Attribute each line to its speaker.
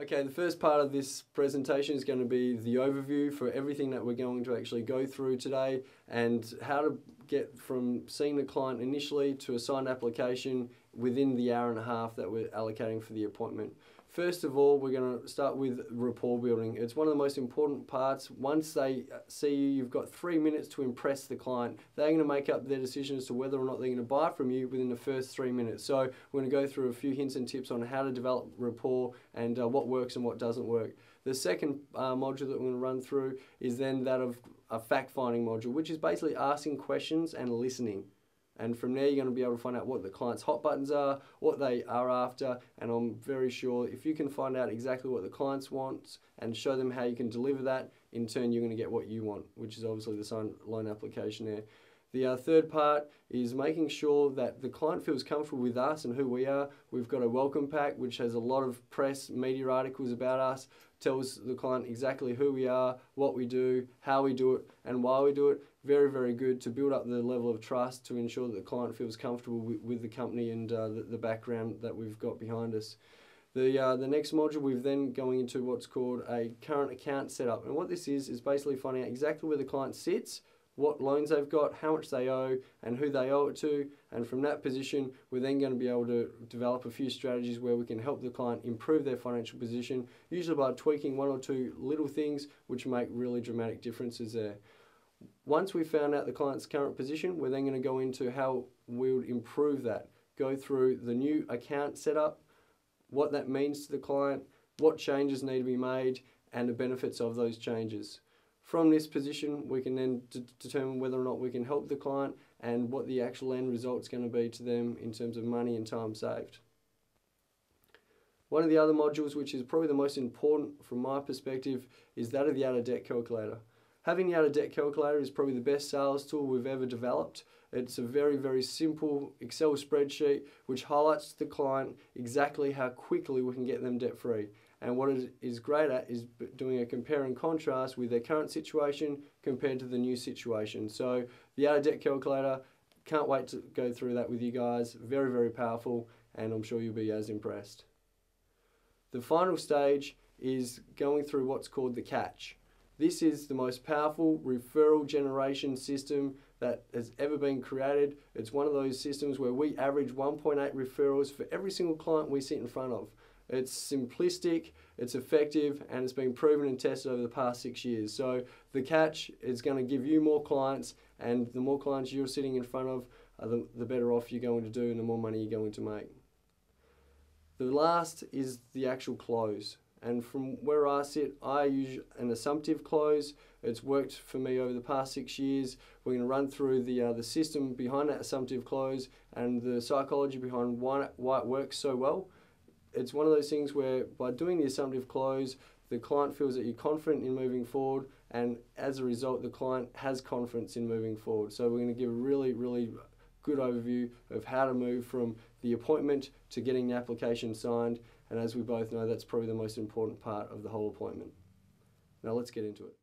Speaker 1: Okay, the first part of this presentation is going to be the overview for everything that we're going to actually go through today and how to get from seeing the client initially to a signed application within the hour and a half that we're allocating for the appointment. First of all, we're going to start with rapport building. It's one of the most important parts. Once they see you, you've got 3 minutes to impress the client. They're going to make up their decision as to whether or not they're going to buy from you within the first 3 minutes. So we're going to go through a few hints and tips on how to develop rapport and what works and what doesn't work. The second module that we're going to run through is then that of a fact-finding module, which is basically asking questions and listening. And from there, you're going to be able to find out what the client's hot buttons are, what they are after, and I'm very sure if you can find out exactly what the clients want and show them how you can deliver that, in turn you're going to get what you want, which is obviously the signed loan application there. The third part is making sure that the client feels comfortable with us and who we are. We've got a welcome pack which has a lot of press, media articles about us, tells the client exactly who we are, what we do, how we do it, and why we do it. Very, very good to build up the level of trust to ensure that the client feels comfortable with the company and the background that we've got behind us. The next module, we're then going into what's called a current account setup. And what this is basically finding out exactly where the client sits, what loans they've got, how much they owe, and who they owe it to. And from that position, we're then going to be able to develop a few strategies where we can help the client improve their financial position, usually by tweaking one or two little things which make really dramatic differences there. Once we've found out the client's current position, we're then going to go into how we would improve that. Go through the new account setup, what that means to the client, what changes need to be made, and the benefits of those changes. From this position, we can then determine whether or not we can help the client and what the actual end result's going to be to them in terms of money and time saved. One of the other modules, which is probably the most important from my perspective, is that of the out-of-debt calculator. Having the out-of-debt calculator is probably the best sales tool we've ever developed. It's a very, very simple Excel spreadsheet which highlights to the client exactly how quickly we can get them debt-free. And what it is great at is doing a compare and contrast with their current situation compared to the new situation. So the out-of-debt calculator, can't wait to go through that with you guys. Very, very powerful, and I'm sure you'll be as impressed. The final stage is going through what's called the catch. This is the most powerful referral generation system that has ever been created. It's one of those systems where we average 1.8 referrals for every single client we sit in front of. It's simplistic, it's effective, and it's been proven and tested over the past 6 years. So the catch is going to give you more clients, and the more clients you're sitting in front of, the better off you're going to do and the more money you're going to make. The last is the actual close. And from where I sit, I use an assumptive close. It's worked for me over the past 6 years. We're going to run through the system behind that assumptive close and the psychology behind why it works so well. It's one of those things where by doing the assumptive close, the client feels that you're confident in moving forward, and as a result, the client has confidence in moving forward. So we're going to give a really, really good overview of how to move from the appointment to getting the application signed. And as we both know, that's probably the most important part of the whole appointment. Now let's get into it.